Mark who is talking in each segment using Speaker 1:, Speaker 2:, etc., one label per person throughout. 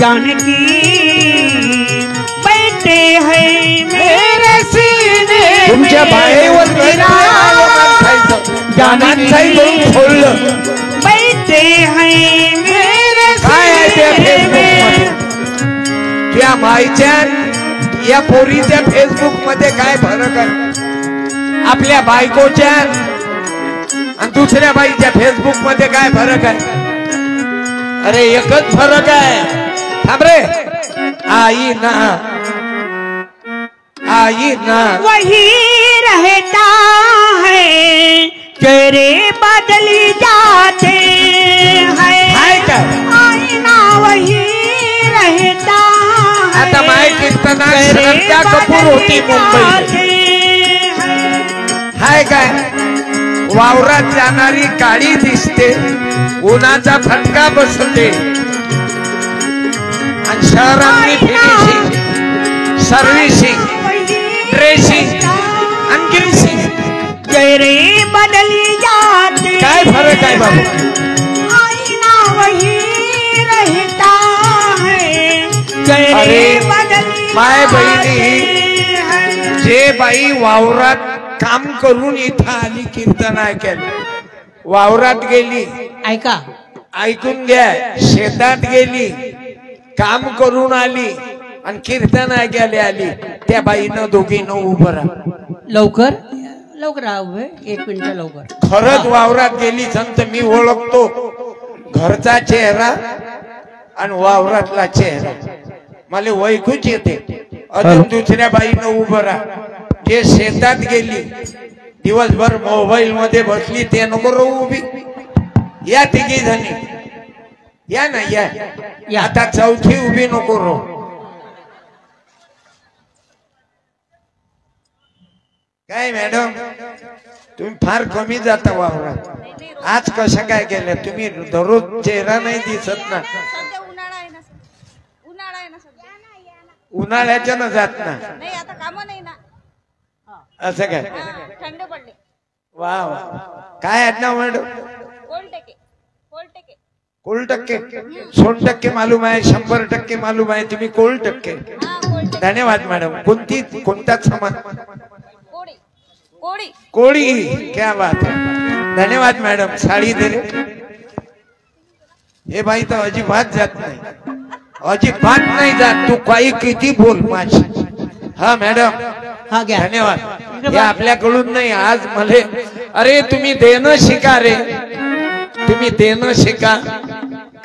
Speaker 1: जानकी बैठे हैं मेरे सीने
Speaker 2: तुमच्या बाईवर जानकी खोललं
Speaker 1: बैठे हैं मेरे
Speaker 2: काय आहे त्या फेसबुक मध्ये त्या बाईच्या या पोरीच्या फेसबुक मध्ये काय फरक आहे आपल्या बायकोच्या आणि दुसऱ्या बाईच्या फेसबुक मध्ये काय फरक आहे अरे एकच फरक आहे थांब रे आई ना
Speaker 1: वही रहता है चेहरे बदली जाते हैं आईना वही रहता है
Speaker 2: आता माय कीर्तना श्रद्धा कपूर होती मुंबई हाय काय वावरात जाणारी काळी दिसते उन्हाचा फटका बसते आणि शहरातली फिनिशिंग सर्व्हिसिंग ड्रेसिंग आणि ग्रीसिंग
Speaker 1: चेहरे बदली जाते
Speaker 2: काय फरक आहे बाबू
Speaker 1: आईना वही रहता है चेहरे बदली
Speaker 2: माय बहिणी जे बाई वावरात काम करून इथं आली कीर्तन ऐकायला वावरात गेली
Speaker 1: ऐका
Speaker 2: ऐकून घ्या शेतात गेली काम करून आली आणि कीर्तन ऐकायला आली त्या बाईनं दोघीनं उभं राहा
Speaker 1: लवकर लवकर उभे 1 मिनिट लवकर
Speaker 2: खरंच वावरात गेली संत मी ओळखतो घरचा चेहरा आणि वावरातला चेहरा मला वैकूच येते अजून दुसऱ्या बाईनं उभं राहा जे शेतात गेली दिवसभर मोबाईल मध्ये बसली ते नको राहू उभी या तिघी जणी या ना या आता चौथी उभी नको राहू काय मॅडम तुम्ही फार कमी जाता वावरात आज कसं काय केलं तुम्ही दररोज चेहरा नाही दिसत ना उन्हाळ्याच्या ना जात ना असं काय वा वा काय आहेत ना मॅडम 100% मालूम आहे 100% मालूम आहे तुम्ही 100% धन्यवाद मॅडम कोणता समान कोळी क्या बात है धन्यवाद मॅडम साडी दे हे बाई तर अजिबात जात नाही अजिबात नाही जात तू काही किती बोल माझी हा मॅडम
Speaker 1: हा घ्या
Speaker 2: धन्यवाद हे आपल्याकडून नाही आज मले अरे तुम्ही देणं शिका रे तुम्ही देणं शिका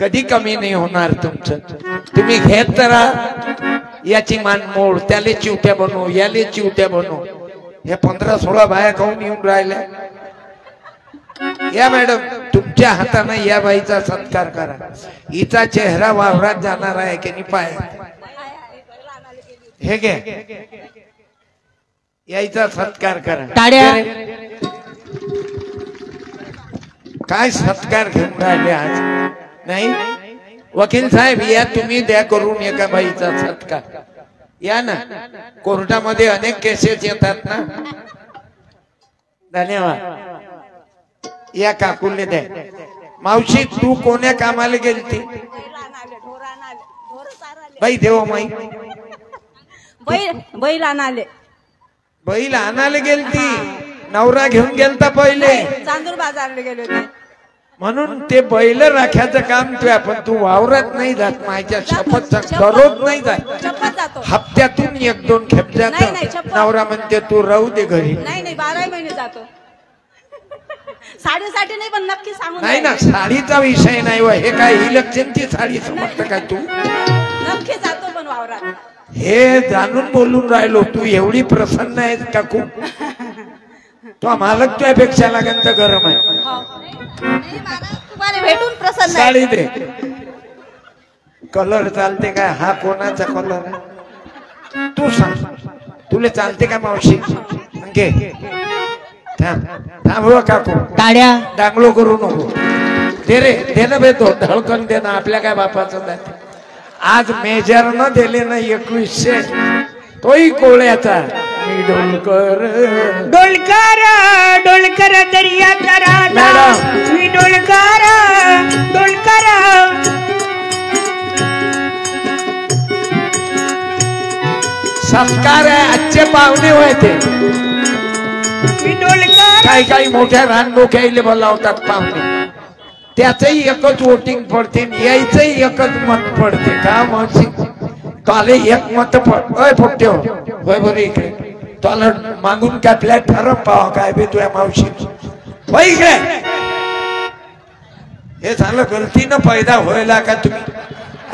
Speaker 2: कधी कमी नाही होणार तुमचं तुम्ही घेत राहा याची मान मोड त्याले चिवट्या बनव याले चिवट्या बनव हे 15-16 बाया खाऊन येऊन राहिल्या या मॅडम तुमच्या हाताने या बाईचा सत्कार करा हिचा चेहरा वावरात जाणार आहे की नाही पाय हे घे याचा सत्कार करा
Speaker 1: टाळ्या
Speaker 2: काय सत्कार घेऊन राहिले आज नाही वकील साहेब या तुम्ही द्या करून एका बाईचा सत्कार या ना कोर्टामध्ये अनेक केसेस येतात ना धन्यवाद या काकूले द्या मावशी तू कोण्या कामाला गेलती बाई देव माई
Speaker 3: बैल आणाले
Speaker 2: बैल आणायला गेलती नवरा घेऊन गेलता पहिले
Speaker 3: चांदूर बाजारला गेले होते
Speaker 2: म्हणून ते बैल राख्याचं काम तू आपण तू वावरात नाही जात माझ्या शपथ दररोज नाही जात हप्त्यातून 1-2 खेप जात नवरा म्हणते तू राहू दे घरी
Speaker 3: नाही 12 महिने जातो साडीसाठी नाही पण नक्की सांगू
Speaker 2: नाही ना साडीचा विषय नाही व हे काय इलेक्शनची साडी समजतं काय तू
Speaker 3: नक्की जातो पण वावरात
Speaker 2: हे जाणून बोलून राहिलो तू एवढी प्रसन्न आहेस काकू तो मालक तुझ्यापेक्षा लागेल तर गरम आहे
Speaker 3: तुम्हाला भेटून प्रसन्न
Speaker 2: साडी दे कलर चालते काय हा कोणाचा कलर आहे तू सांग तुला चालते का मावशी घे थांब थांब काकू
Speaker 1: टाळ्या
Speaker 2: डांगलो करू नको दे रे दे ना बेतो धडकन दे ना आपल्या काय बापाचं जाते आज मेजर न दिले ना 2100 तोही कोळ्याचा मी डोलकर
Speaker 1: डोलकर डोलकर दर्याचा राजा मी डोलकर डोलकर
Speaker 2: सत्कार आहे, आजचे पाहुणे होते. काही काही मोठ्या रानडोक्याला बोलावतात पाहुणे, त्याचंही एकच वोटिंग पडते, यायचंही एकच मत पडते. का मावशी तुला एक मत पडते होय बरं इकडे तुला मागून काय प्लॅटफॉर्म पाहा काय बे तुझ्या मावशी होय इकडे. हे झालं गलतीनं पैदा व्हायला का तुम्ही.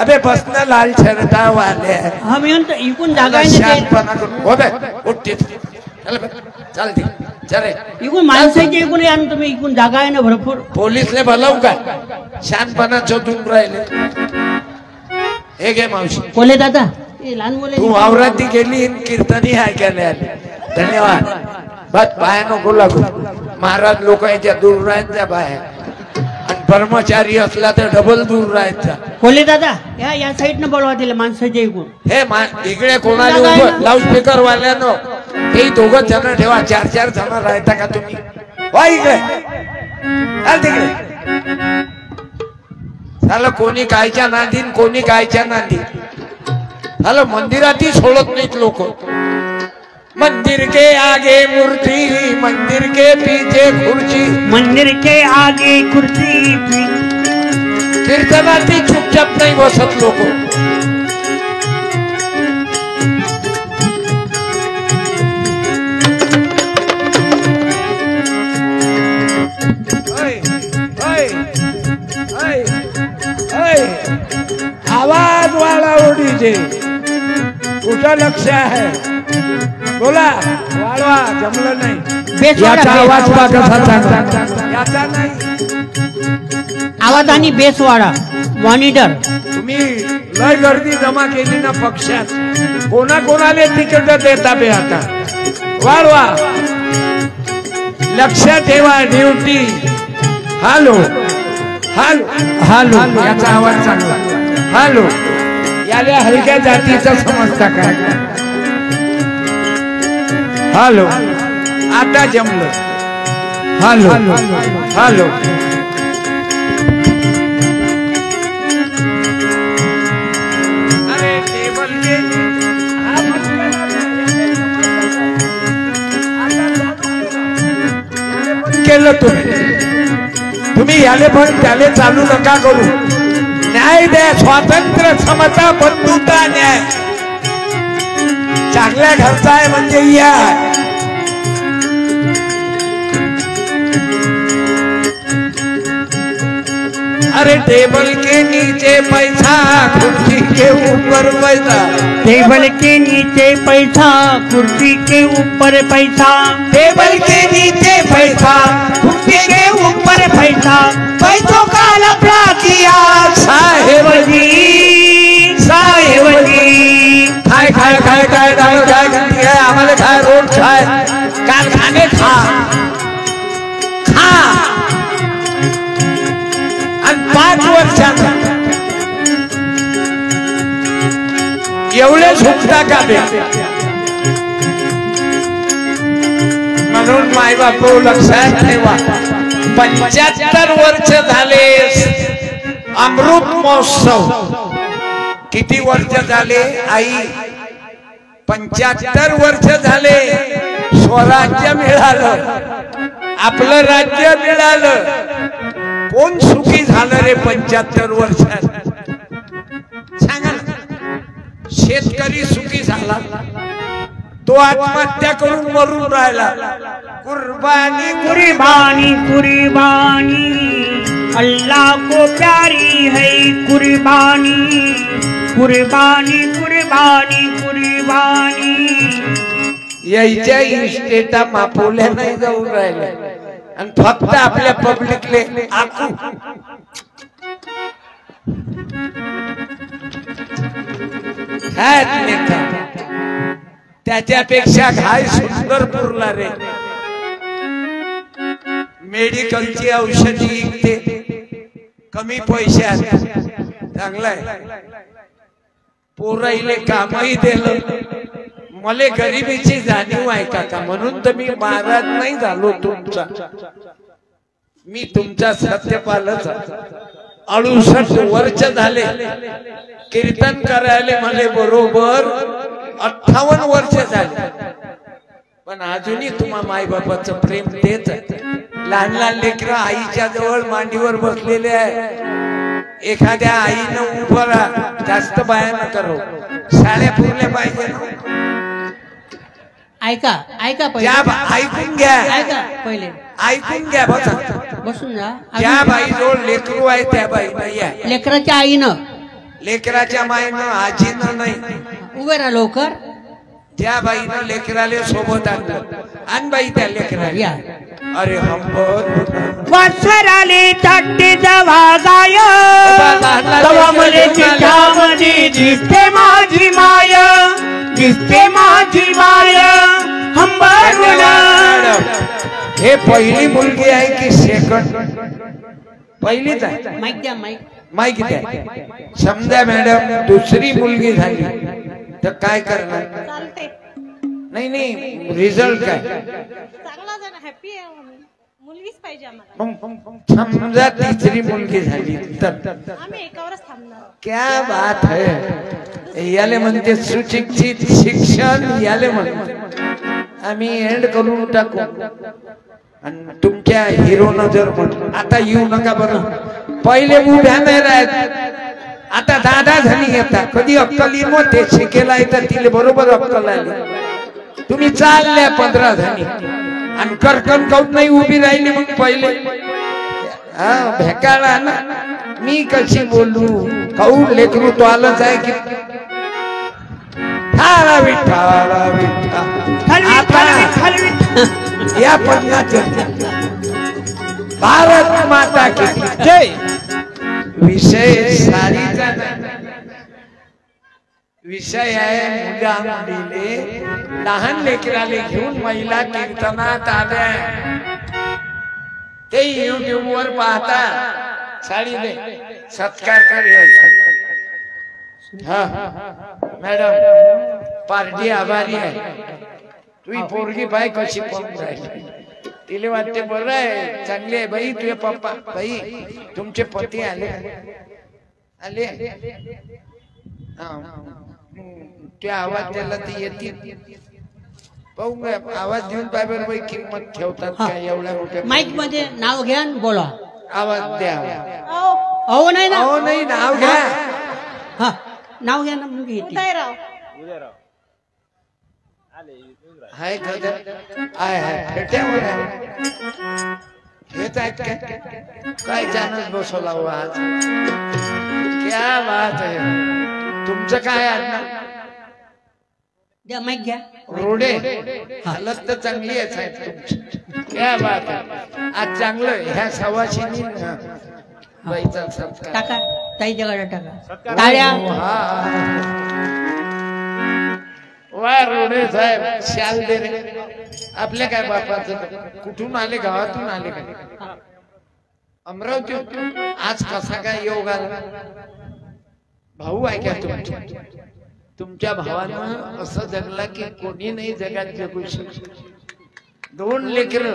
Speaker 2: अबे बसणं लाल शर्टा वाले
Speaker 1: आम्ही म्हणतो इकून जागा
Speaker 2: चालते चले
Speaker 1: इकून माणसाची इकून आणून तुम्ही इकून जागा आहे ना भरपूर.
Speaker 2: पोलीसले बोलावू का शानपणा चोदून राहिले. हे घे मावशी
Speaker 1: कोले दादा हे लहान मुले
Speaker 2: तू वावराती गेली कीर्तनी ऐकायला आली. धन्यवाद. बस पाया नको लागू. महाराज लोक याच्या दूर राहायच्या बाहेर आणि कर्मचारी असला तर डबल दूर राहायचा.
Speaker 1: कोले दादा या साईडनं बोलवा तिला माणसाच्या इकून.
Speaker 2: हे इकडे कोणाला उभं लाऊडस्पीकर वाल्यानं हे दोघं जण ठेवा. 4-4 जण राहता का तुम्ही. वा इकडे तिकडे झालं. कोणी कायच्या नांदीन कोणी कायच्या नांदी झालं. मंदिरातही सोडत नाहीत लोक. मंदिर के आगे मूर्ति मंदिर के पीछे खुर्ची
Speaker 1: मंदिर के आगे खुर्ची.
Speaker 2: कीर्तनातही चुपचाप नाही बसत लोक. आवाज वाला ओढीचे कुठं लक्ष आहे. बोला वाढवा जमलं नाही. याचा आवाज याचा नाही.
Speaker 1: आवाज आणि बेस वाढा मॉनिटर.
Speaker 2: तुम्ही लय गर्दी जमा केली ना पक्षात. कोणाकोणाला तिकीट देता बे आता. वाढवा लक्ष ठेवा. ड्युटी हॅलो हॅलो हॅलो याचा आवाज चांगला. हॅलो याला हलक्या जातीचा समजता का. हॅलो आता जमलं. हॅलो हॅलो अरे टेबल केलं तुम्ही याले पण त्याले चालू नका करू. न्याय द्या. स्वातंत्र्य समता बंधुता न्याय. चांगल्या घरचा आहे म्हणजे या. अरे टेबल के नीचे पैसा कुर्सी के ऊपर पैसा.
Speaker 1: टेबल के नीचे पैसा कुर्सी के ऊपर पैसा.
Speaker 2: टेबल के नीचे पैसा कुर्सी के ऊपर पैसा. पैसों का लफड़ा किया साहेब जी साहेब जी. खाय खाय खाय खाय खाय खाय आम्हाला खाय रोड खाय कारखाने खा खा. आणि 5 वर्षात एवढे झुकता का बे. म्हणून माय बापू लक्षात ठेवा. 75 वर्ष झाले अमृत महोत्सव. किती वर्ष झाले आई. 75 वर्ष झाले स्वराज्य मिळालं. आपलं राज्य मिळालं. कोण सुखी झालं रे 75 वर्षात सांगा ना. शेतकरी सुखी झाला. तो आत्महत्या करून मरून राहिला. कुर्बानी
Speaker 1: कुर्बानी कुर्बानी अल्लाह को प्यारी है कुर्बानी. कुर्बानी कुर्बानी कुर्बानी.
Speaker 2: यायच्या इस्टेटा मापवल्या नाही जाऊन राहिल्या आणि फक्त आपल्या पब्लिकले आकू. त्याच्यापेक्षा घाय सुंदर पुरला रे. मेडिकलची औषधी विकते कमी पैशात. चांगलाय. पोराईले कामही दिलं. मले गरिबीची जाणीव आहे का म्हणून तर मी महाराज नाही झालो तुमचा. मी तुमचा सत्यपालच. 68 वर्ष झाले कीर्तन करायला मला बरोबर 58 वर्ष झाले पण अजूनही तुम्हा माई बाबाचं प्रेम तेच आहे. लहान लहान लेकरं आईच्या जवळ मांडीवर बसलेले आहे. एखाद्या आईनं उभं राहा, जास्त बाया न करो, शाळ्या पुरल्या पाहिजे.
Speaker 1: ऐका ऐका पहिले
Speaker 2: ऐकून घ्या,
Speaker 1: ऐका पहिले
Speaker 2: ऐकून घ्या. बसा,
Speaker 1: बसून जा.
Speaker 2: ज्या बाई जवळ लेकरू आहे त्या बाई नाही आहे.
Speaker 1: लेकराच्या आईनं,
Speaker 2: लेकराच्या माईनं, आजीनं नाही.
Speaker 1: उभे राहा लवकर.
Speaker 2: त्या बाईनं लेकराले सोबत आणलं आणि बाई त्या लेकराला. अरे हंबत
Speaker 1: वासराले चाटते जवा गाय, तवा मले चिठामध्ये दिसते माझी माय, दिसते माझी माय हंबरून.
Speaker 2: हे पहिली मुलगी आहे की सेकंड? पहिलीच आहे.
Speaker 1: माईक द्या, माईक
Speaker 2: माईक द्या. समजा मॅडम दुसरी मुलगी झाली तर काय करणार?
Speaker 3: चालते.
Speaker 2: नाही नाही, रिझल्ट काय?
Speaker 3: चांगला जण हॅपी आहे. मुलगीच पाहिजे आम्हाला.
Speaker 2: समजा तिसरी मुलगी झाली तर
Speaker 3: आम्ही एकावरच थांबणार.
Speaker 2: क्या बात है. याले म्हणते सुशिक्षित शिक्षण. याले म्हणते आम्ही एंड करून टाकू. आणि तुमच्या हिरोनं जर म्हटलं आता येऊ नका बरं, पहिले उभ्या नाही राहत, आता 10 जणी येतात. कधी अक्कल येईल मग ते शिकेला येतात, तिले बरोबर अक्कल आली. तुम्ही चालल्या 15 जणी आणि करकन काऊन नाही उभी राहिली मग पहिले? हा भेकाळा ना. मी कशी बोलू? काऊन लेकरू तो आलंच आहे की थारा विठाला विठा. आता या पन्नास भारत माता की जय. विषय सारीचा विषय आहे मुला मुलीले, लहान लेकराले घेऊन महिला कीर्तनात आल्या. ते युट्यूब वर पाहता साडीले सत्कार करायचा. हा मॅडम पार्टी आभारी आहे. तुझी पोरगी बाई कशी पळून राहिली. तिला वाटते बरं आहे, चांगली आहे बाई. तुझे पप्पा बाई तुमचे पती आले आले ते आवाज द्यायला ते येतील. पाहू आवाज देऊन पाय बरं बाई किंमत ठेवतात काय एवढ्या मोठ्या.
Speaker 1: माईक मध्ये नाव घ्या आणि बोला.
Speaker 2: आवाज द्या.
Speaker 1: अहो नाही ना,
Speaker 2: अहो नाही, नाव घ्या.
Speaker 1: हा नाव घ्या ना. मुलगी
Speaker 3: उदयराव.
Speaker 2: हाय हाय हाय फेट्यावर हेच आहेत काय? काय चॅनल बसवला हो आज? क्या बात आहे. तुमचं काय आहे?
Speaker 1: द्या माईक घ्या.
Speaker 2: रोडे हालत तर चांगली आहे साहेब तुमची. क्या बात आहे. आज चांगलं ह्या सवाशिनी बाईचा सत्कार.
Speaker 1: टाका ताई जगाला टाका टाळ्या.
Speaker 2: वा रोडे साहेब शाल दे रे. आपल्या काय बापाचं? कुठून आले? गावातून आले का? अमरावती. आज कसा काय योग आला? भाऊ आहे का तुमच्या भावानं असं जगला की कोणी नाही जगात जगू शकत. 2 लेकर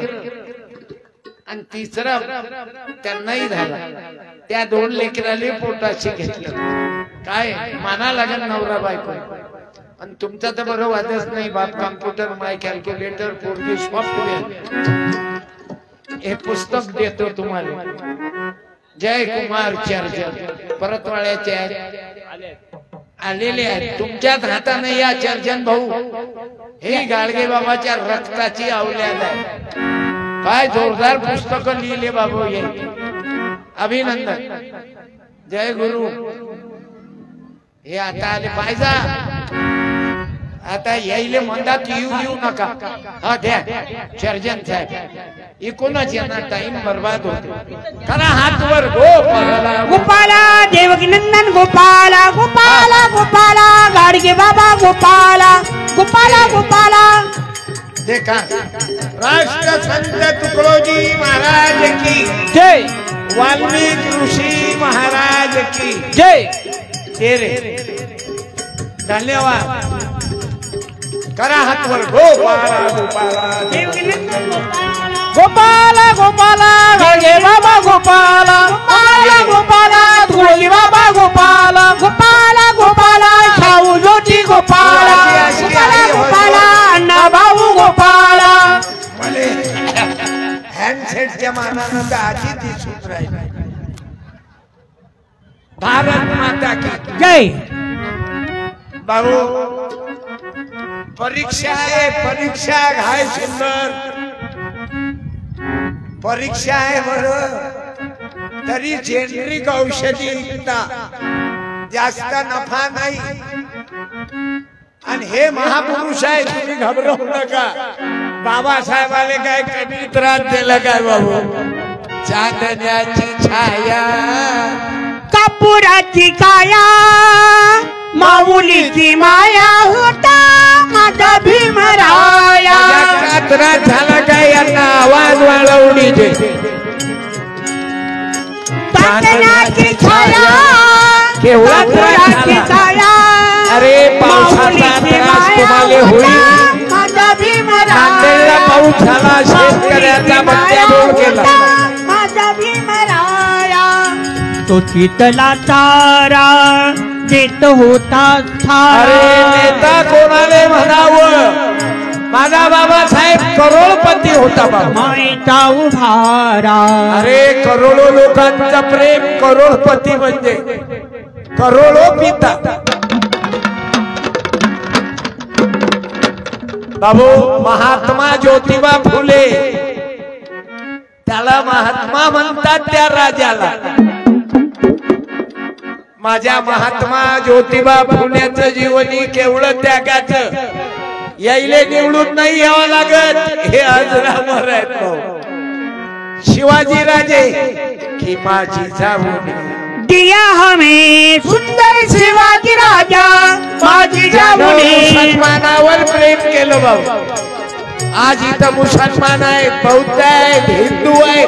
Speaker 2: आणि तिसरा त्यांनाही झाला. त्या 2 लेकराले पोटाशी घेतलं. काय माना लागेल नवरा बायको. आणि तुमचा तर बरं वादच नाही. बाप कॉम्प्युटर, माय कॅल्क्युलेटर, पोरगी सॉफ्टवेअर. हे पुस्तक देतो तुम्हाला. जय कुमार चर्चन परतवाड्याचे आलेले आहेत. तुमच्याच हाताने या चर्चन भाऊ हे गाडगे बाबाच्या रक्ताची औलाद आहे. काय जोरदार पुस्तक लिहिले बाबू. हे अभिनंदन. जय गुरु. हे आता आले पाहिजे. आता यायले म्हणतात येऊ नका. हा द्या चर्जन साहेब. एकूणच यांना टाइम बर्बाद होतो. करा हात वर. गोपाला
Speaker 1: गोपाला देवकी नंदन गोपाला गोपाला गोपाला गाडगे बाबा गोपाला गोपाला गोपाला.
Speaker 2: देखा राष्ट्रसंत तुकडोजी महाराज की
Speaker 1: जय.
Speaker 2: वाल्मिक ऋषी महाराज की
Speaker 1: जय.
Speaker 2: धन्यवाद. करा हात वर. गोपाला गोपाला
Speaker 1: गोपाला गोपाला गाडगे बाबा गोपाला गोपाला गोपाला तुळजी बाबा गोपाला गोपाला गोपाला शाहू ज्योती गोपाला.
Speaker 2: वयाच्या मानानं तर आधी दिसून राहिला. भारत माता की
Speaker 1: जय.
Speaker 2: बाबू परीक्षा आहे, परीक्षा घाय सुंदर परीक्षा आहे बरं, तरी जेनरिक औषधी विकता, जास्त नफा नाही. आणि हे महापुरुष आहे, तुम्ही घाबरवू नका. बाबासाहेबाले काय कमी त्रास दिला काय बाबू? चांदण्याची छाया,
Speaker 1: कापुराची काया, माऊलीची माया होता माझा भीमराया.
Speaker 2: त्रास झाला काय यांना? आवाज वाढवली दे.
Speaker 1: चांदण्याची छाया,
Speaker 2: केवढा त्रास
Speaker 1: कापुराची
Speaker 2: झाला?
Speaker 1: काया,
Speaker 2: अरे पावसाचा त्रास तुम्हाला होईल.
Speaker 1: माझा भीमराया.
Speaker 2: नांदेडला पाऊस झाला, शेतकऱ्याचा बत्त्याबोळ केला.
Speaker 1: माझा भीमराया. तो चितला तारा देत होता
Speaker 2: अरे नेता कोणाले म्हणावं? माझा बाबासाहेब करोडपती होता बाबा.
Speaker 1: माईचा उभारा.
Speaker 2: अरे करोडो लोकांचं प्रेम, करोडपती म्हणजे करोडो पिता. बाबू महात्मा ज्योतिबा फुले, त्याला महात्मा म्हणतात त्या राजाला. माझ्या महात्मा ज्योतिबा फुल्याचं जीवनी केवढं त्यागाचं. यायले निवडून नाही यावं लागत, हे आज रामर आहेत. शिवाजी राजे की माझी जाऊन
Speaker 1: दिया हमें सुंदर शिवाजी राजा, माझी जाऊने.
Speaker 2: मुसलमानावर प्रेम केलं बाबा. आज इथं मुसलमान आहे, बौद्ध आहे, हिंदू आहे,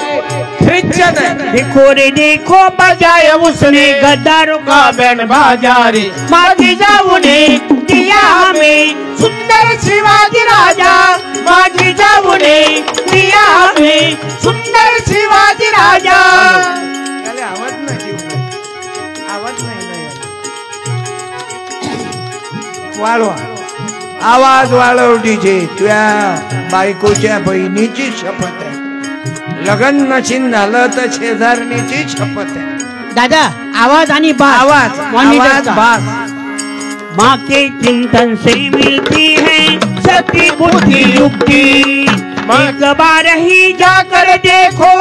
Speaker 2: ख्रिश्चन आहे.
Speaker 1: देखो रे देखो बजाया उसने गद्दारों का बैंड बाजा रे. माझी जाऊने दिया हमें सुंदर शिवाजी राजा, माझी जाऊने दिया हमें सुंदर शिवाजी राजा.
Speaker 2: आवाज नाही, आवाज नाही वाढवा. आवाज वाढव डीजे. तुझ्या बायकोच्या बहिणीची शपथ आहे. लग्न नशीन झालं तर शेजारणीची शपथ आहे.
Speaker 1: दादा आवाज आणि
Speaker 2: आवाज आवाज बास.
Speaker 1: माँ के चिंतन से मिलती है सती बुद्धि युक्ति. एक बार ही जाकर देखो.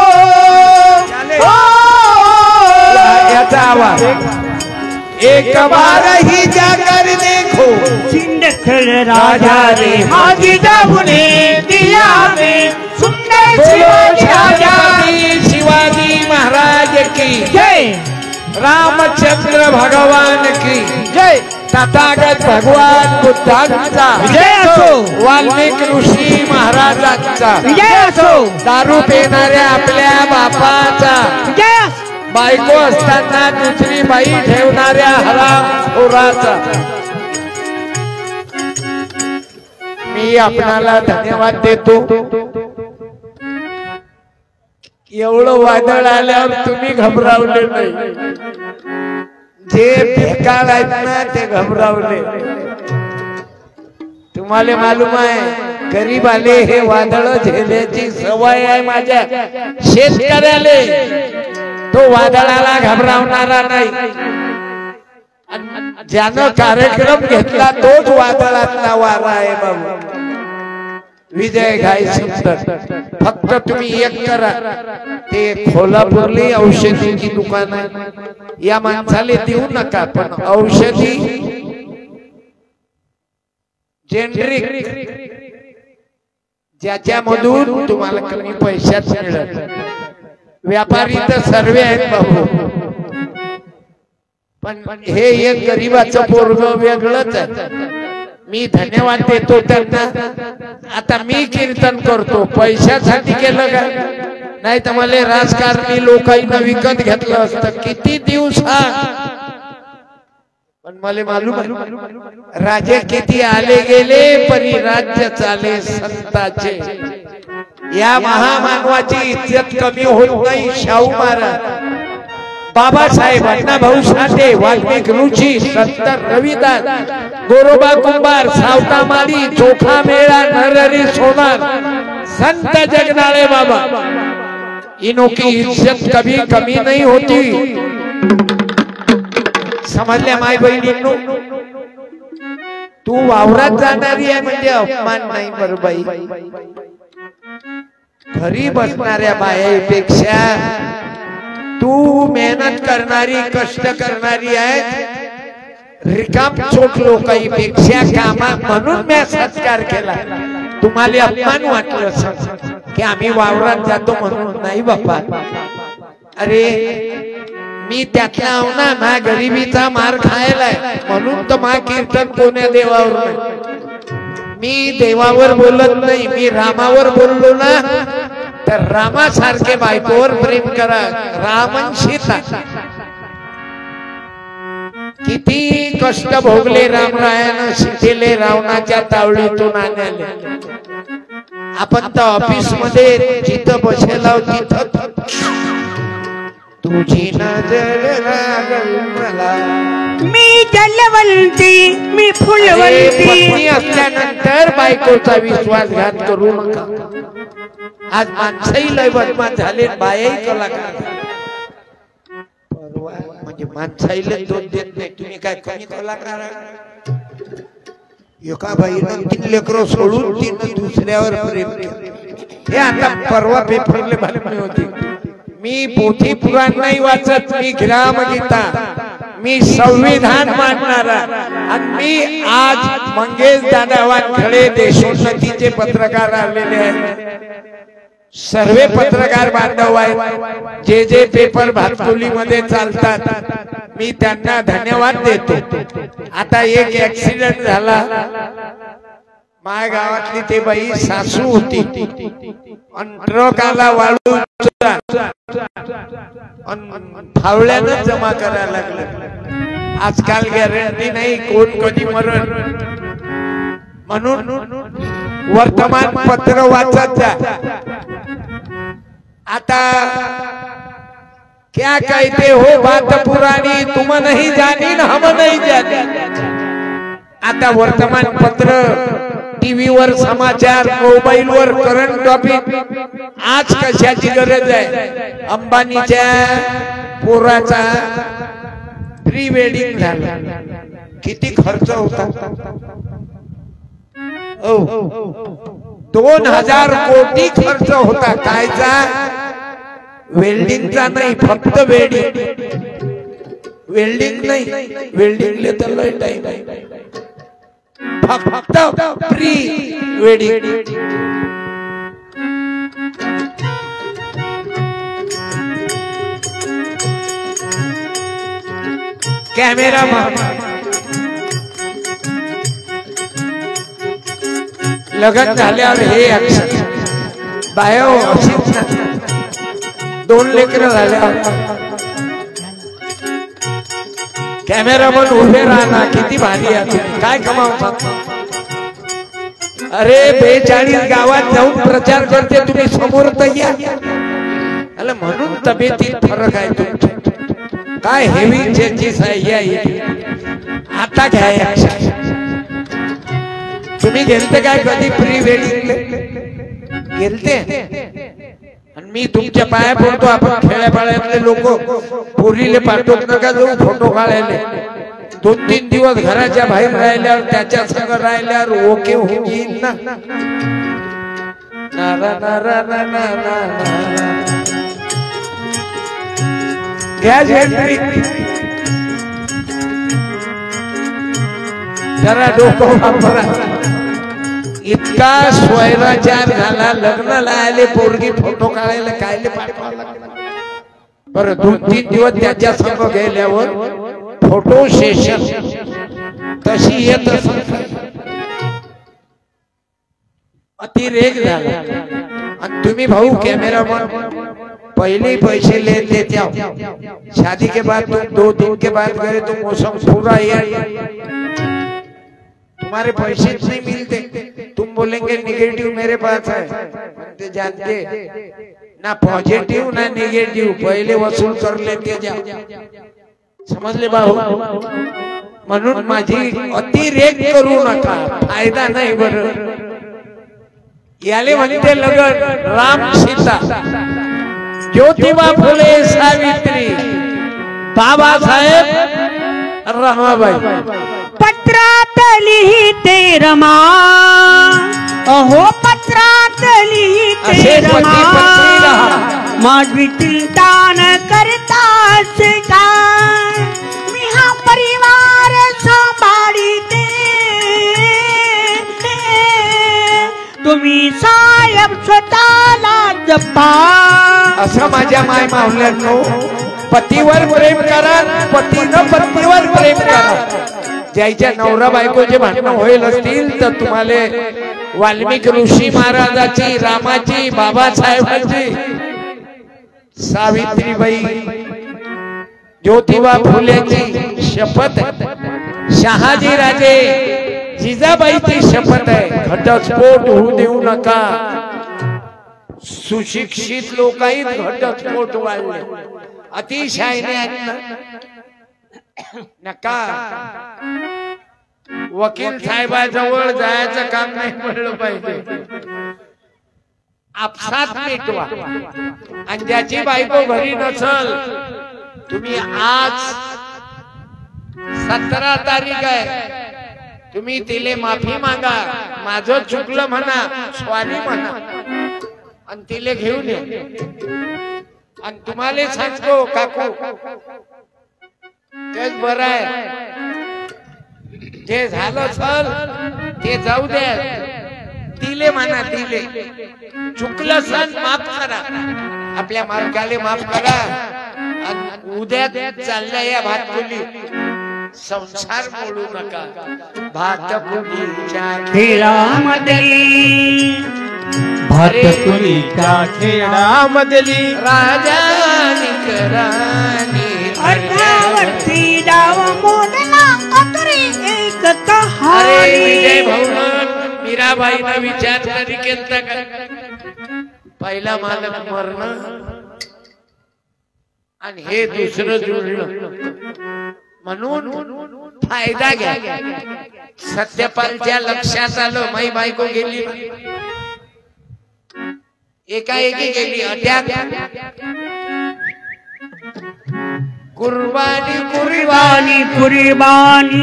Speaker 2: याचा आवाज. एक बार ही जाकर देखो,
Speaker 1: सिंदखेड राजा रे. माझी जाऊने दिया हमें सुंदर शिवाजी राजा.
Speaker 2: शिवाजी महाराज की
Speaker 1: जय.
Speaker 2: रामचंद्र भगवान की जय. तथागत भगवान बुद्धांचा
Speaker 1: विजय असो.
Speaker 2: वाल्मिक ऋषी महाराजांचा
Speaker 1: विजय असो.
Speaker 2: दारू पिणाऱ्या आपल्या बापाचा,
Speaker 1: विजय असो.
Speaker 2: बायको असताना दुसरी बाई ठेवणाऱ्या हरामखोराचा. मी आपणाला धन्यवाद देतो. एवढं वादळ आल्यावर तुम्ही घबरावले नाही. जे बेकार आहेत ना ते घबरावले. तुम्हाला मालूम आहे, गरीब आले हे वादळ झेल्याची सवय आहे. माझ्या शेतकऱ्याले तो वादळाला घबरावणारा नाही. ज्यानं कार्यक्रम घेतला तोच वादळातला वारा आहे बाबू. विजय घाय सुंदर. फक्त तुम्ही एक करा, ते कोल्हापूरली औषधीची दुकान आहे, या माणसाला देऊ नका. पण औषधी जेनरिक ज्याच्यामधून तुम्हाला कमी पैशात मिळत. व्यापारी तर सर्व आहेत बाबू, पण हे एक गरीबाचं पोरग वेगळंच आहे. मी धन्यवाद देतो त्यांना. आता मी कीर्तन करतो, पैशासाठी केलं का? नाही तर मला राजकारणी लोकांना विकत घेतलं असतं किती दिवस. पण मला मालूम आहे, राजे किती आले गेले परी राज्य चाले संताचे. या महामानवाची इज्जत कमी होत नाही. शाहू महाराज, बाबासाहेब, अण्णाभाऊ साठे, वाल्मिक ऋषी, संत रविदास, गोरोबा कुंभार, सावता माळी, चोखा मेळा, नरहरी सोनार, संत जगनाळे बाबा इनों की इज्जत कभी कमी नहीं होती। समजल्या माय बहिणींनो, तू वावरात जाणारी आहे म्हणजे अपमान नाही बरं बाई। घरी बसणाऱ्या बायापेक्षा तू मेहनत करणारी कष्ट करणारी आहे, रिकाम चोट लोकांपेक्षा कामात, म्हणून मी सत्कार केला। तुम्हाला अपमान वाटलं की आम्ही वावरात जातो म्हणून नाही बाप्पा। अरे मी त्यातला आहो ना, मा गरिबीचा मार खायलाय म्हणून तर मा कीर्तन कोण्या देवावर। मी देवावर बोलत नाही, मी रामावर बोललो ना तर रामासारखे बायकोवर प्रेम करा। रामन सीता किती कष्ट भोगले रामरायानं सीतेले रावणाच्या तावडीतून आणाले। आपण तर ऑफिस मध्ये जिथं बसेला तिथं तुझी नजर लागल मला।
Speaker 1: मी जलवंती मी फुलवंती।
Speaker 2: पत्नी असल्यानंतर बायकोचा विश्वासघात करू नका। आज माणसंही लय बदमाश झाले, बायाही कलाकार। परवा म्हणजे माणसाईला दोष देत नाही, तुम्ही काय कमी कलाकार। एका बाईनं 3 लेकरं सोडून तिनं दुसऱ्यावर प्रेम केलं। हे आता परवा पेपरले बातमी होती। मी पोथी पुराण नाही वाचत, मी ग्रामगीता, मी संविधान मानणारा। आणि मी आज मंगेश दादा वानखडे देशोन्नतीचे पत्रकार आलेले आहेत। सर्व पत्रकार बांधव आहेत, जे जे पेपर भातकुलीमध्ये चालतात, मी त्यांना धन्यवाद देतो। आता एक ऍक्सिडेंट झाला, माझ्या गावातली ते बाई सासू होती, ट्रक आला वाळू फावल्यानं जमा करायला लागलं। आजकाल गॅरंटी नाही कोण कधी मरण, म्हणून वर्तमानपत्र वाचत जा। आता क्या कहते हो बात पुरानी, तुम नहीं जानी न हम नहीं जानी। आता वर्तमानपत्र, टीव्हीवर समाचार, मोबाईलवर करंट टॉपिक। आज कशाची गरज आहे? अंबानीच्या पोराचा प्री वेडिंग झाला, किती खर्च होता? 2000 कोटी खर्च होता। कायचा? वेल्डिंगचा नाही, फक्त वेल्डिंग। वेल्डिंग नाही, वेल्डिंगले तर लय टाइम आहे, फक्त प्री वेडिंग। कॅमेरा लग्न झाल्यावर हे ऍक्शन बायो अशीच ना, 2 लेकरं झाल्यावर कॅमेरामन उभे राहणार, किती भारी आहे, काय कमावतात? अरे 42 गावात जाऊन प्रचार करते, तुम्ही समोर तर या। म्हणून तब्येतीत फरक आहे तुमच्या, काय हेवी चेंजेस आहे। आता घ्या ऍक्शन। तुम्ही गेलते काय कधी प्री वेडिंग गेलते? आणि मी तुमच्या पाया पडतो, आपण खेड्यापाड्यातले लोक पोरीले पाठवत नका जाऊ फोटो काढायला। 2-3 दिवस घराच्या बाहेर राहिल्यावर, त्याच्या संग राहिल्यावर ओके होऊन येईल ना। नारा नारा नारा नारा घ्या एंट्री, जरा डोकं वापरा। इतका स्वैराचार झाला, लग्नाला आले पोरगी फोटो काढायला कायले पाठवा लागला? बरं 2-3 दिवस त्याच्या संग गेल्यावर फोटो सेशन तशी येत अतिरेक झाला। आणि तुम्ही भाऊ कॅमेरामन पहले पैसे ले लेते हो, शादी के बाद तुम 2 दिन के बाद गए तो मौसम पूरा तुम्हारे पैसे नहीं मिलते। तुम बोलेंगे निगेटिव मेरे पास है, जानते ना पॉजिटिव ना निगेटिव, पहले वसूल कर लेते जाओ। समजले भाऊ? म्हणून माझी अतिरेक करू नका, फायदा नाही। बरं याले म्हणते लगन राम सीता, ज्योतिबा फुले सावित्री बाबासाहेब रमाबाई
Speaker 1: पत्रात लिहिते रमा अहो पत्रात लिहिते
Speaker 2: असे पती
Speaker 1: रमा
Speaker 2: पत्नी राहा.
Speaker 1: माझी चिंता न करताच काय मी हा परिवार सांभाळीते तुम्ही साहेब स्वतःला जपा.
Speaker 2: असं माझ्या माय मावल्यांनो पतीवर प्रेम करा पतीनं पत्नीवर प्रेम करा. ज्याच्या नवरा बायकोचे भांडणं होईल असतील तर तुम्हाला वाल्मिकी ऋषी महाराजाची रामाची बाबासाहेबांची सावित्रीबाई ज्योतिबा फुलेची शपथ शहाजी राजे जिजाबाईची शपथ आहे. घटस्फोट होऊ देऊ नका. सुशिक्षित लोकही घटस्फोट वाढले अतिशयाने नका. वकील साहेबाजवळ जायचं काम नाही पडलं पाहिजे. आपसात मिटवा. आणि ज्याची बायको घरी नसल तुम्ही आज 17 तारीख आहे तुम्ही तिले माफी मागा. माझं चुकलं म्हणा सॉरी म्हणा आणि तिले घेऊन ये. आणि तुम्हाला सांगतो काकू तेच बरं आहे. जे झालं सर ते जाऊ द्या. तिले म्हणा तिले चुकलं सण माफ करा. आपल्या मालकाले माफ करा. आणि उद्या चालल्या या भातकुली संसार मोडू नका. भातकुलीच्या
Speaker 1: खेळामधली भातकुलीच्या खेळामधली
Speaker 2: राजा निकरानी
Speaker 1: अर्धावरती डाव मोडला अतरी एक
Speaker 2: अरे
Speaker 1: कहाणी.
Speaker 2: विजय भाऊन मीराबाईनं विचार तरी केलता का? पहिला मालक मरण आणि हे दुसरं जुळलं म्हणून फायदा घ्या. सत्यपालच्या लक्षात आलं माई बायको गेली एकाएकी गेली. अटॅक कुर्बानी कुर्बानी
Speaker 1: कुर्बानी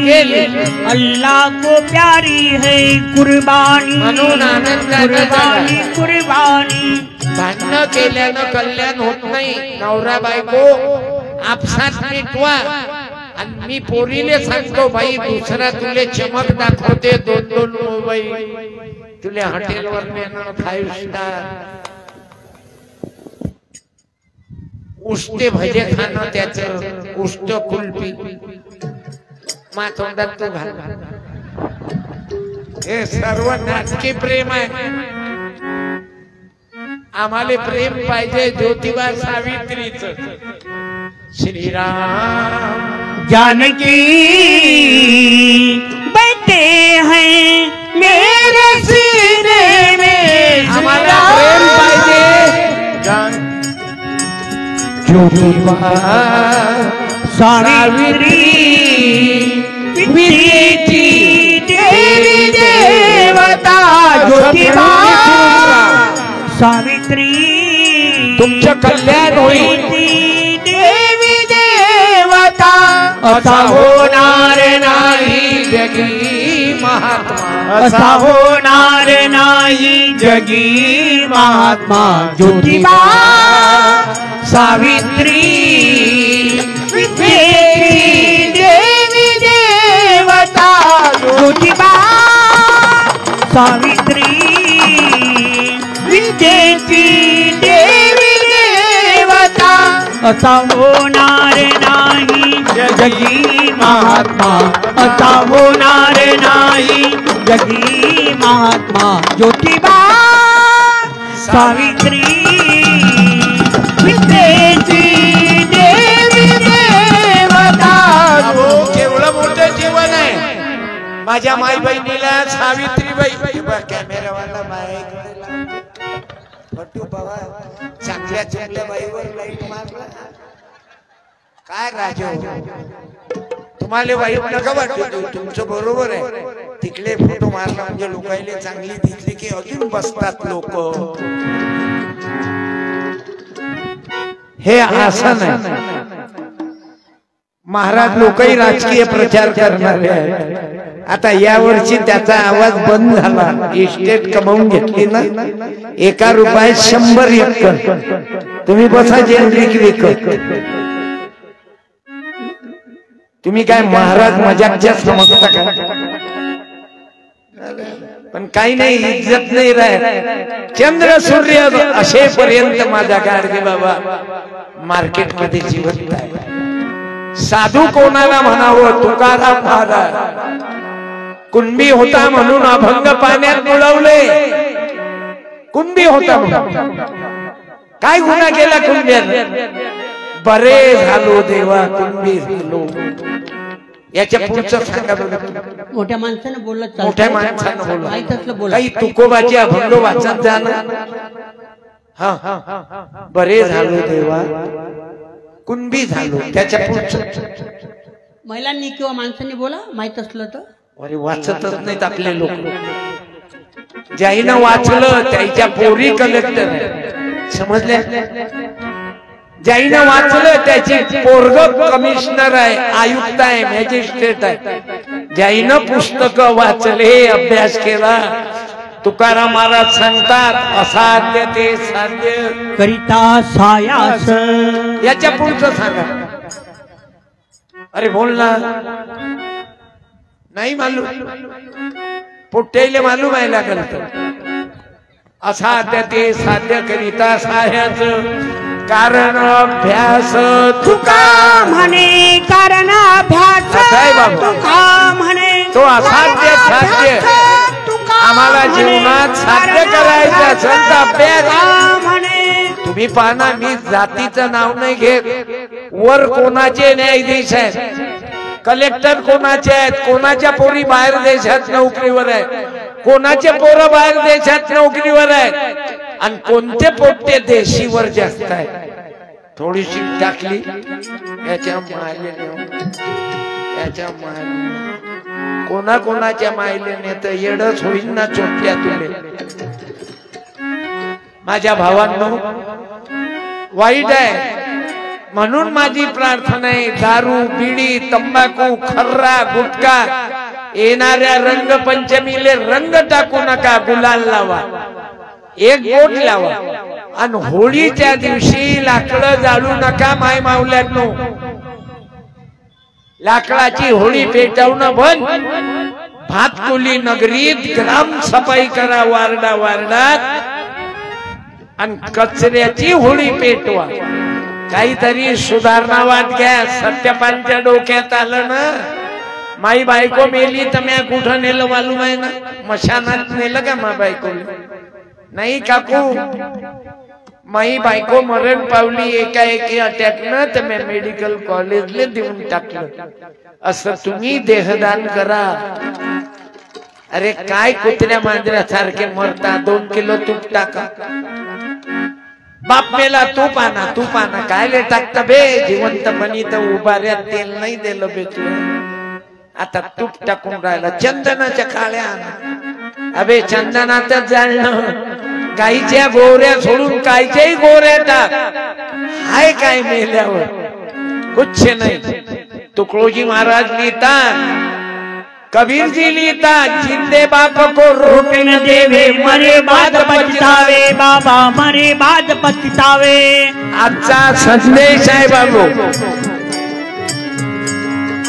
Speaker 1: अल्लाह को प्यारी है कुर्बानी
Speaker 2: म्हणून आनंदाने
Speaker 1: कुर्बानी
Speaker 2: जगा.
Speaker 1: कुर्बानी.
Speaker 2: भांडणं केल्यानं कल्याण होत नाही. नवरा बायको आपसात मिटवा. आणि मी पोरीले सांगतो बाई दुसरा तुले चमक दाखवते 2-2 मोबाईल तुले हॉटेलवर नेणं 5 स्टार उष्टे भजे खाणं त्याचं उष्ट कुल्फी मातोंडात तू घाल. हे सर्व नाटकी प्रेम आहे. आम्हाला प्रेम पाहिजे ज्योतिबा सावित्रीच. श्रीराम
Speaker 1: जानकी बैठे हैं मेरे सीने में.
Speaker 2: आम्हाला प्रेम पाहिजे. ज्योतिबा
Speaker 1: सावित्री विद्येची देवी देवता ज्योतिबा सावित्री
Speaker 2: तुमचं कल्याण होईल.
Speaker 1: देवी देवता असा होणार नाही
Speaker 2: जगी महात्मा
Speaker 1: असा होणार नाही जगी महात्मा. ज्योतिबा सावित्री विद्येची देवी देवता ज्योतिबा सावित्री विद्येची देवी देवता असा होणार नाही जगी महात्मा. असा होणार नाही जगी महात्मा. ज्योतिबा सावित्री विद्येची देवी देवता.
Speaker 2: केवढं मोठं जीवन आहे. माझ्या माई बहिणीला सावित्रीबाई कॅमेरावाला फोटो बघा चांगल्या चांगल्या बाईवर लाईट मारला. काय राजा तुम्हाला वाईट नका वाटू. तुमचं बरोबर आहे. तिकडे फोटो मारला म्हणजे लोकांना चांगली दिसली की अजून बसतात लोक. हे आसन आहे. महाराज लोकही राजकीय प्रचार करणारे आहेत. आता यावर्षी त्याचा आवाज बंद झाला. इस्टेट कमावून घेतली ना, एका रुपयात 100 एकर. तुम्ही बसा जेनरिक विकत. तुम्ही काय महाराज मजाकच्या समजता का? पण काही नाही, इज्जत नाही राहत. चंद्र सूर्य असेपर्यंत माझा गाडगे बाबा मार्केटमध्ये जिवंत आहे. साधू कोणाला म्हणावं? तुकाराम महाराज कुणबी होता म्हणून अभंग पाण्यात बुडवले. कुणबी होता म्हणून काय गुन्हा केला कुणब्याने? बरे झालो देवा कुणबी झालो. याच्या पुढचं सांगा बरं.
Speaker 4: मोठ्या माणसानं बोललं,
Speaker 2: मोठ्या माणसानं बोललं.
Speaker 4: बोला.
Speaker 2: काही तुकोबाची अभंग वाचत जाणं. हा बरे झालो देवा कुणबी झालो. त्याच्या पुढचं
Speaker 4: महिलांनी किंवा माणसांनी बोला, माहित असलं तर.
Speaker 2: अरे वाचतच नाहीत आपले लोक. ज्याईनं वाचलं त्याच्या पोरी कलेक्टर आहे, समजले? ज्याईनं वाचलं त्याची पोरग कमिशनर आहे, आयुक्त आहे, मॅजिस्ट्रेट आहे. ज्याईनं पुस्तक वाचले, अभ्यास केला, तुकाराम महाराज सांगतात असाध्य ते साध्य
Speaker 1: करिता सायास.
Speaker 2: याच्या पुढचं सांगा. अरे बोल ना. नाही मालूम, पोट्याले मालूम आहे लागल तर. असाध्य ते साध्य करिता साह्याच कारण अभ्यास
Speaker 1: तुका म्हणे, कारण अभ्यास तुका म्हणे.
Speaker 2: तो असाध्य साध्य आम्हाला जीवनात साध्य करायचं असेल तर अभ्यास म्हणे. तुम्ही पाहना, मी जातीचं नाव नाही घेत. वर कोणाचे न्यायाधीश आहेत, कलेक्टर कोणाचे आहेत, कोणाच्या पोरी बाहेर देशात नोकरीवर आहेत, कोणाचे पोरं बाहेर देशात नोकरीवर आहेत, आणि कोणते पोट्टे देशीवर जास्त आहेत. थोडीशी टाकली याच्या मायले, याच्या मायले, कोणाच्या मायलेने तर येडच होईल ना चोट्या तुले. माझ्या भावांनो, वाईट आहे. म्हणून माझी प्रार्थना आहे, दारू बिडी तंबाखू खर्रा गुटखा येणाऱ्या रंगपंचमीले रंग टाकू नका, गुलाल लावा, एक बोट लावा. आणि होळीच्या दिवशी लाकडं जाळू नका माय मावल्यानो. लाकडाची होळी पेटवणं बंद. भातकुली नगरीत ग्राम सफाई करा वारडा वारडात, आणि कचऱ्याची होळी पेटवा. काहीतरी सुधारणा वाट घ्या. सत्यपानच्या डोक्यात आलं ना, माई बायको मेली तर म्या कुठं नेलं मालूम आहे ना? मशानात नेलं का मा बायको? नाही काकू, माई बायको मरण पावली एकाएकी अटॅकनं, तर मी मेडिकल कॉलेजला देऊन टाकलं. असं तुम्ही देहदान करा. अरे काय कुत्र्या मांजऱ्यासारखे मरता? 2 किलो तूप टाका. बाप मेला तूप आणा कायले टाकता बे? जिवंतपणी तर उभाऱ्यात तेल नाही दिलं भेटलं, आता तूप टाकून राहिला. चंदनाच्या काळ्या आणा. अबे चंदनातच जाळणं. गाईच्या गोऱ्या सोडून कायच्याही गोऱ्या टाक. हाय काय मेल्यावर? कुछ नाही. तुकडोजी महाराज लिहितात, कबीर जी लिहितात, जिंदे बाप को रोटी न देवे, मरे बाद पछतावे.
Speaker 1: बाबा मरे बाद पछतावे.
Speaker 2: आजचा संदेश आहे बाबू,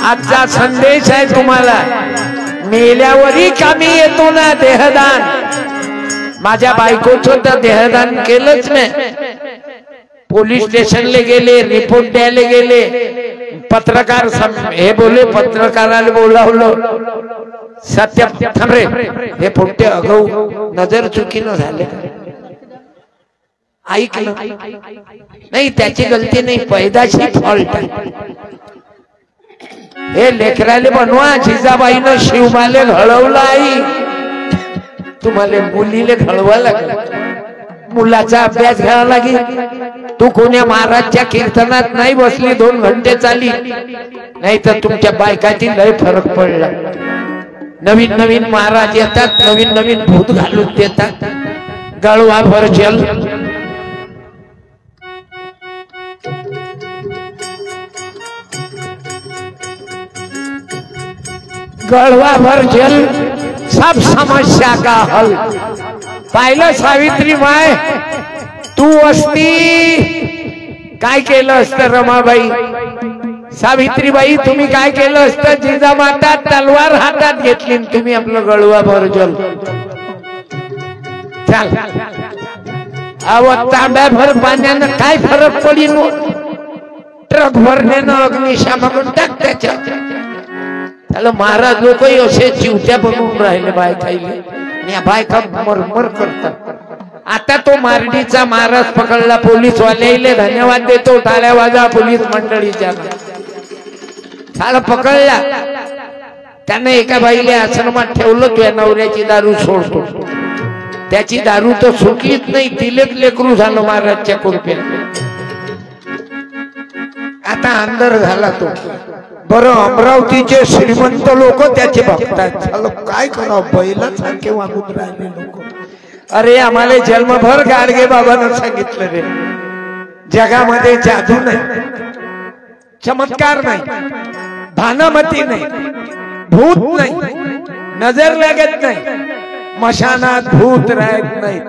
Speaker 2: आजचा संदेश आहे तुम्हाला. मेल्यावरही कामी येतो ना देहदान. माझ्या बायकोचं तर देहदान केलंच नाही. पोलीस स्टेशनला गेले, रिपोर्ट द्यायला गेले. पत्रकार हे बोले, पत्रकाराला बोलावलं. सत्य थांबरे, हे पोट्टे अगाऊ नजर चुकीनं झाले. ऐकलं नाही, त्याची गलती नाही, पैदाशी फॉल्ट आहे. हे लेकराले बनवा. जिजाबाईनं शिवबाले घडवलं. आई तुम्हाला मुलीले घडवा लागलं. मुलाचा अभ्यास घ्यावा लागेल. तू कोण्या महाराजच्या कीर्तनात नाही बसली, 2 घंटे चाली, नाही तर तुमच्या बायकातील लय फरक पडला. नवीन नवीन महाराज येतात, नवीन नवीन भूत घालून देतात. गळवा भर जल गळवा भर जल सब समस्या का हल. पाहिलं सावित्री माय, तू असती काय केलं असतं रमाबाई? सावित्रीबाई तुम्ही काय केलं असतं? जिजामाता तलवार हातात घेतली, तुम्ही आपलं गळवा भर जल. चाल अव तांब्याभर पाण्यानं काय फरक पडीन? ट्रक भरण्यानं अग्निशामक टाक त्याच्यात. त्याला महाराज लोकही असे चिवत्या बनवून राहिले बायकाईले, आणि या बायका मरमर करतात. आता तो मारडीचा महाराज पकडला, पोलीस वाल्याले धन्यवाद देतो, टाळ्या वाजा पोलीस मंडळीच्या. त्याला पकडला, त्याने एका बाईले आश्रमात ठेवलं, तुझ्या नवऱ्याची दारू सोडतो. त्याची दारू तर सुटलीच नाही, तिलेच लेकरू झालं महाराजच्या कृपेने. आता अंदर झाला तो. बरं अमरावतीचे श्रीमंत लोक त्याचे बघतात, काय करावं, बैलासारखे वागून राहिले लोक. अरे आम्हाला जन्मभर गाडगे बाबांना सांगितलं रे, जगामध्ये जादू नाही, चमत्कार नाही, भानामती नाही, भूत नाही, नजर लागत नाही, मशानात भूत राहत नाही.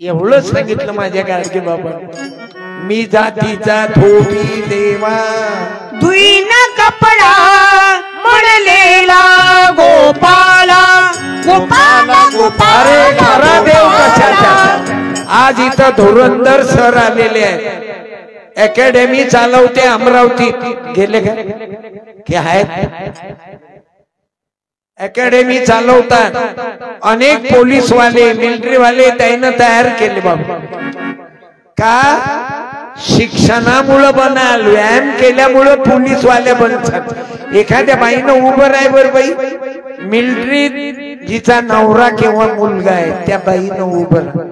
Speaker 2: एवढं सांगितलं माझ्या गाडगे बाबा. मी जातीचा धोबी देवा,
Speaker 1: धुईना कपडा म्हणलेला गोपाला, गोपाला गोपाला.
Speaker 2: अरे खरा देव कशाचा? आज इथं धुरंधर सर आलेले आहेत, अकॅडमी चालवते अमरावतीत. गेले का आहेत? अकॅडमी चालवतात. अनेक पोलीस वाले, मिलिटरी वाले त्यानं तयार केले बाबा. का? शिक्षणामुळे बनाल, व्यायाम केल्यामुळे पोलीस वाले बनतात. एखाद्या बाईनं उभं राह बर बाई, मिलिटरी जिचा नवरा किंवा मुलगा आहे त्या बाईनं उभं राह.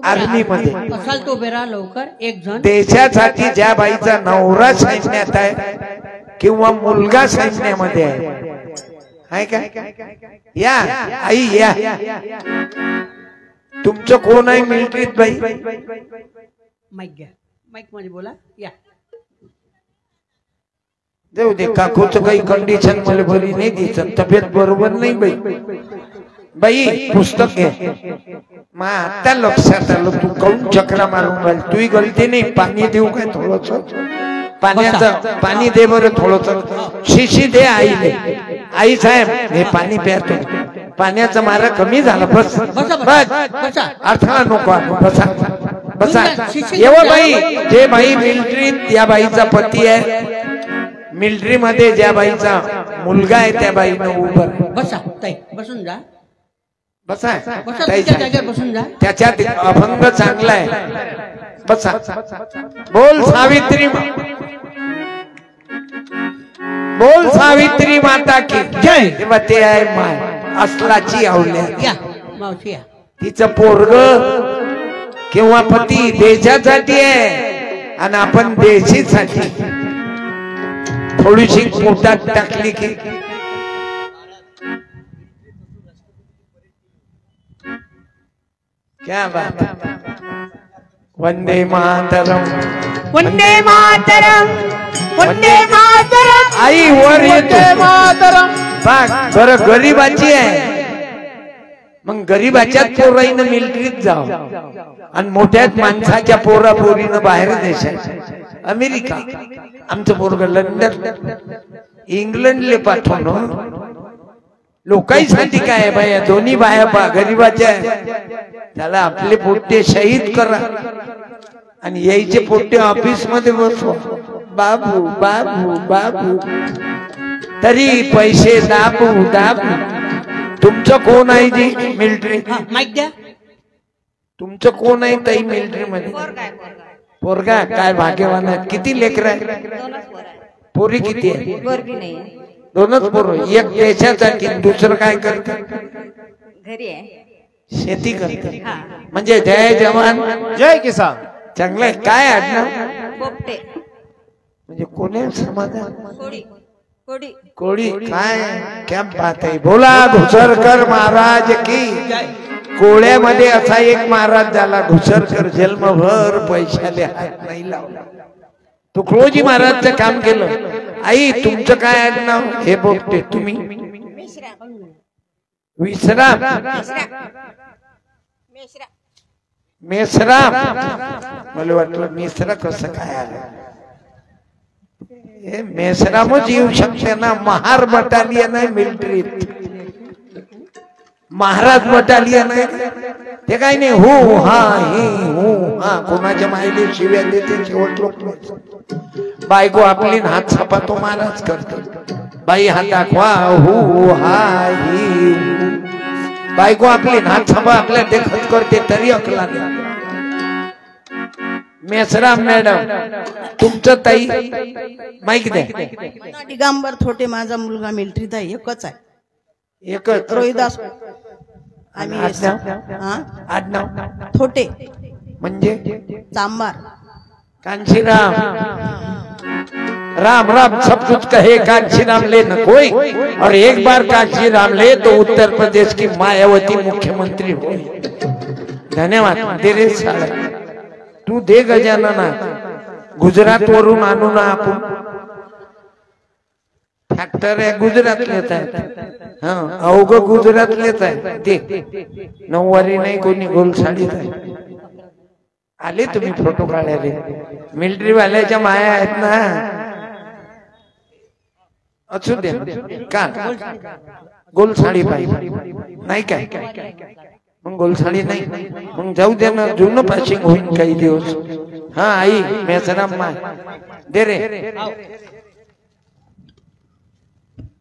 Speaker 2: आर्मी मध्ये
Speaker 4: असाल तो बेरा लवकर एक जण.
Speaker 2: देशासाठी ज्या बाईचा नवरा सैन्यात आहे किंवा मुलगा सैन्यामध्ये आहे का? या आई या. तुमचं कोण आहे मिलिटरीत बाई?
Speaker 4: माईक घ्या, माईक मध्ये बोला. या
Speaker 2: देऊ दे, काकूचं काही कंडिशन मला बरी नाही दिसत, तब्येत बरोबर नाही बाई. बाई पुस्तक घे. मा आता लक्षात आलं, तू काऊन चक्रा मारून राहिली? तुही गलती नाही. पाणी देऊ काय थोडस? पाण्याचं पाणी दे बरं थोडस. शिशी दे आईले. आई साहेब हे पाणी प्यातो, पाण्याचा मारा कमी झाला. बस बस, अडथळा नको. बसा बसा. एवढं बाई, जे बाई मिलिटरीत या बाईचा पती आहे, मिलिटरी मध्ये ज्या बाईचा मुलगा आहे त्या बाईनं उभं.
Speaker 4: बसा ताई, बसून जा.
Speaker 2: बसा
Speaker 4: बसून जा.
Speaker 2: त्याच्यात अभंग चांगला आहे. बसा. बोल सावित्री, बोल सावित्री माता की जय. तेव्हा ते आहे माय असलाची आवल्या.
Speaker 4: या मावशी या.
Speaker 2: तिचं पोरग किंवा पती देशासाठी आहे आणि आपण देशीसाठी. थोडीशी पोटात टाकली की क्या बात. वंदे मातरम,
Speaker 1: वंदे मातरम, वंदे मातरम.
Speaker 2: आई वर येते मातरम. बरं गरीबाची आहे, मग गरीबाच्याच पोराईनं मिलिटरीत जाव आणि मोठ्याच माणसाच्या पोरा पोरीनं बाहेर देशात. अमेरिका, आमचं पोरग लंडन, इंग्लंडले पाठवणं. लोकांसाठी काय आहे बाया? दोन्ही बाया पा गरीबाच्या, त्याला आपले पोट्टे शहीद करा आणि यायचे पोट्टे ऑफिस मध्ये बसवा. बाबू बाबू बाबू, तरी पैसे दाबू दाबू. तुमचं कोण आहे जी मिलिटरी?
Speaker 4: माईक द्या.
Speaker 2: तुमचं कोण आहे ताई मिलिटरी मध्ये? पोरगा काय भाग्यवान आहे. किती लेकर आहे? पोरी किती आहे? दोनच पोर. एक देशासाठी, दुसरं काय करत?
Speaker 3: घरी आहे,
Speaker 2: शेती करते. म्हणजे जय जवान
Speaker 1: जय किसान.
Speaker 2: चांगलं आहे. काय आडनाव?
Speaker 3: पोपटे,
Speaker 2: म्हणजे कोणी समाधान?
Speaker 3: कोडी, कोडी.
Speaker 2: कोळी. काय क्या बात आहे. बोला घुसरकर महाराज की. कोळ्यामध्ये असा एक महाराज झाला घुसरकर, जन्मभर पैशाले हात नाही लावला. तुकडोजी महाराजचं काम केलं आई तुमचं काय आडनाव हे बोलते तुम्ही विश्राम मेसराम मला वाटलं मिश्रा कसं काय आलं हे मेसरामच येऊ शकते ना महार बटालियन आहे मिलिटरीत महाराज बटालियन आहे ते काही नाही हो हा ही हो हा कोणाच्या मायले शिव्या देते शेवट लोक बायको आपली हात छापा तो महाराज करतो बाई हात दाखवा हो हा ही बायको आपली हात छापा आपल्या देखत करते तरी अकला नाही मेसराम मॅडम तुमचं ताई माईक द्या
Speaker 5: दिगंबर थोटे माझा मुलगा मिलिटरीत आहे एकच आहे
Speaker 2: एकच
Speaker 5: रोहिदास आम्ही
Speaker 2: आडनाव
Speaker 5: थोटे
Speaker 2: म्हणजे
Speaker 5: चांबार
Speaker 2: कांशीराम राम राम सब कुछ कहे कांशीराम ले न कोई और एक बार कांशीराम ले तो उत्तर प्रदेश की मायावती मुख्यमंत्री हो धन्यवाद तेरे साले तू दे गजानना गुजरात वरून आणू ना आपण फॅक्टर आहे गुजरातलेच आहे हा अवघ गुजरातलेच आहे ते नऊवारी नाही कोणी गोल साडीत आहे आले तुम्ही फोटो काढायले मिलिटरी वाल्याच्या माया आहेत ना असू दे का गोल साडी पाहिजे नाही काय मग गोल साडी नाही मग जाऊ दे ना जुनं पासिंग होईल काही दिवस हा आई मेसराम माय दे रे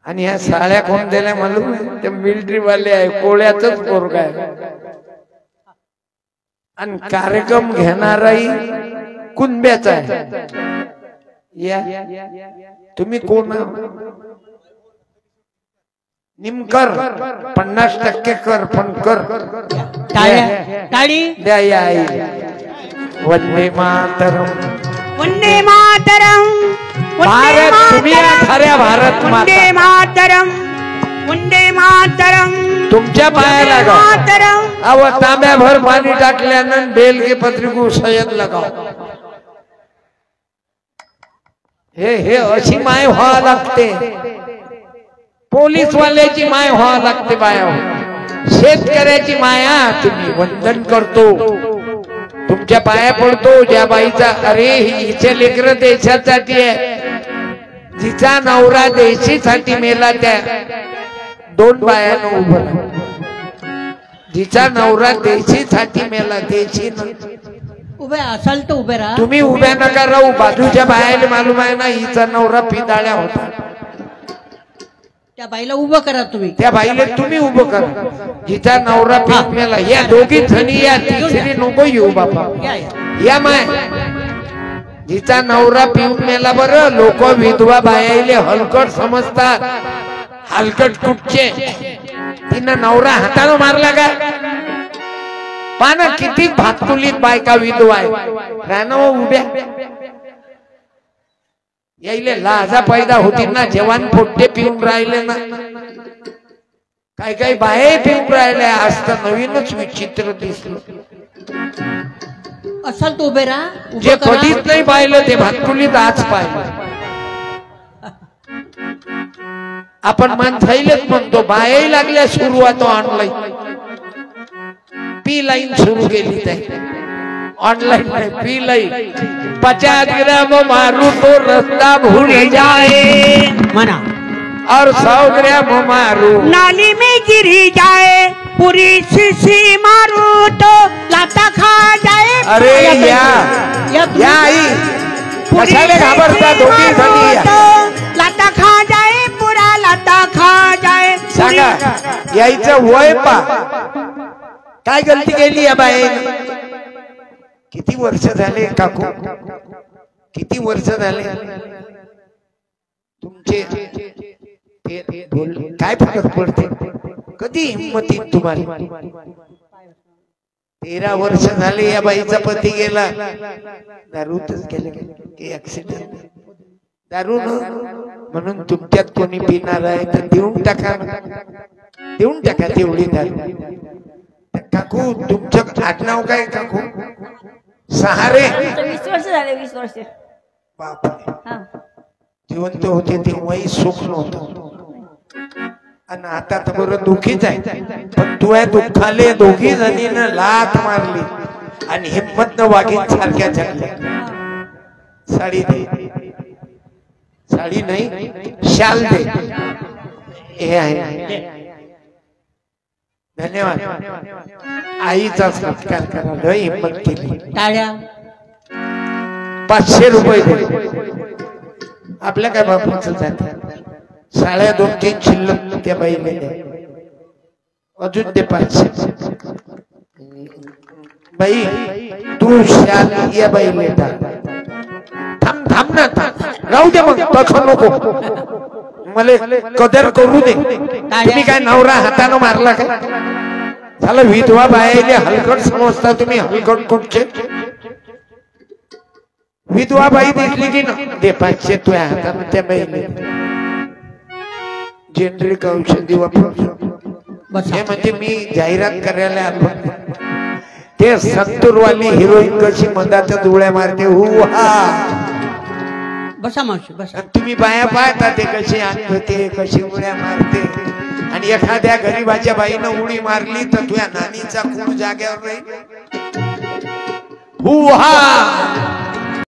Speaker 2: आणि ह्या साड्या कोण दिल्या मालूम ते मिलिटरी वाले आहे कोळ्याचंच पोरगा आहे आणि कार्यक्रम घेणाराही कुणब्याचा आहे या तुम्ही कोण निमकर 50% कर पण कर
Speaker 4: टाळी
Speaker 2: द्या या आई वंदे मातरम
Speaker 1: वंदे मातरम
Speaker 2: भारत तुम्ही खऱ्या भारत
Speaker 1: वंदे मातरम वंदे मातरम
Speaker 2: तुमच्या पाया लागा
Speaker 1: मातरम
Speaker 2: अव तांब्याभर पाणी टाकल्यानं बेल के पत्रिकू सयद लगाव हे अशी माय व्हावं लागते पोलीस वाल्याची माय व्हावं लागते बाया शेतकऱ्याची माया तुम्ही वंदन करतो तुमच्या पाया पडतो ज्या बाईचा अरे हिचे लेकर देशासाठी आहे जिचा नवरा देशीसाठी मेला त्या दोन बायानं उभं जिचा नवरा देशीसाठी मेला देशी
Speaker 4: उभे असाल तर उभे राहा
Speaker 2: तुम्ही उभ्या नका राहू बाजूच्या बायाला मालूम आहे ना हिचा नवरा पिदाळ्या होता
Speaker 4: त्या बाईला उभं करा तुम्ही
Speaker 2: त्या बाईला तुम्ही उभं करा हिचा नवरा पीक मेला या दोघी जणी या तिसरी नको येऊ बापा या माय हिचा नवरा पिऊन मेला बरं लोक विधवा बायाले हलकट समजतात हलकट कुठचे तिनं नवरा हातानं मारला का पाना किती भातकुलीत बायका विधवा आहे रानो उभ्या यायले लाजा पैदा होती ना जवान पोट्टे पिऊन राहिले ना काय काय बाहे पिऊन राहिले आज तर नवीनच विचित्र दिसलं
Speaker 4: असाल तर उभे राहा
Speaker 2: जे कधीच नाही पाहिलं ते भातकुलीत आज पाहिलं आपण माणसाईलेच म्हणतो बायाही लागल्या सुरुवात ऑनलाईन पी लाईन सुरू केली ते ऑनलाइन में पी लई 50 ग्राम मारू तो रास्ता भूल जाए
Speaker 4: मना
Speaker 2: और 100 ग्राम मारू
Speaker 1: नाली में गिरी जाए पूरी शीशी मारू तो लाता खा जाए
Speaker 2: अरे या आई कशाले घाबरता दोघी जणी
Speaker 1: लाता खा जाए पूरा लाता खा जाए
Speaker 2: सांगा यायचं वय पा काय गलती केली या बाई किती वर्ष झाले काकू किती वर्ष झाले तुमचे काय फरक पडते कधी हिंमती तुम्हाला 13 वर्ष झाले या बाईचा पती गेला दारूतच गेले की ऍक्सिडेंट दारू म्हणून तुमच्यात कोणी पिणार आहे तर देऊन टाका तेवढी दारू काकू तुमचं आडनाव काय काकू सहारे
Speaker 3: 20 वर्ष झाले 20 वर्ष
Speaker 2: बापरे जिवंत होते तेव्हाही सुख नव्हतं आणि आता तर बरं दुःखीच आहे. पण तुझ्या दुःखाले दोघी जणीनं लाथ मारली आणि हिंमत न वाघीण सारख्या झाल्या. साडी दे, साडी नाही शाल दे. हे आहे. धन्यवाद. आईचा सत्कार करायला हिंमत केली.
Speaker 4: टाळ्या.
Speaker 2: 500 रुपये दे. आपल्या काय बापाचं जात. साड्या 2-3 शिल्लक त्या बाईला दे. अजून दे 500. बाई तू शाल या बाईला टाक. थांब थांब ना, राहू दे मग, तसं नको. मला कदर करू दे. तुम्ही काय नवरा हातानं मारला का? झालं विधवा बायाले हलकट समजता तुम्ही. हलकट कुठचे? विधवा बाई दिसली की ना दे 500 तुझ्या हातानं त्या बाईले. जेनरिक औषधी वापरू. हे म्हणजे मी जाहिरात करायला आलो. ते संतूरवाली हिरोईन कशी मंदाच्या डोळ्या मारते.
Speaker 4: बसा मावशी बसा.
Speaker 2: तुम्ही बाया पाहता ते कशी आणते, कशी उड्या मारते. आणि एखाद्या गरीबाच्या बाईनं उडी मारली तर तुझ्या नानीचा खून जाग्यावर राहील.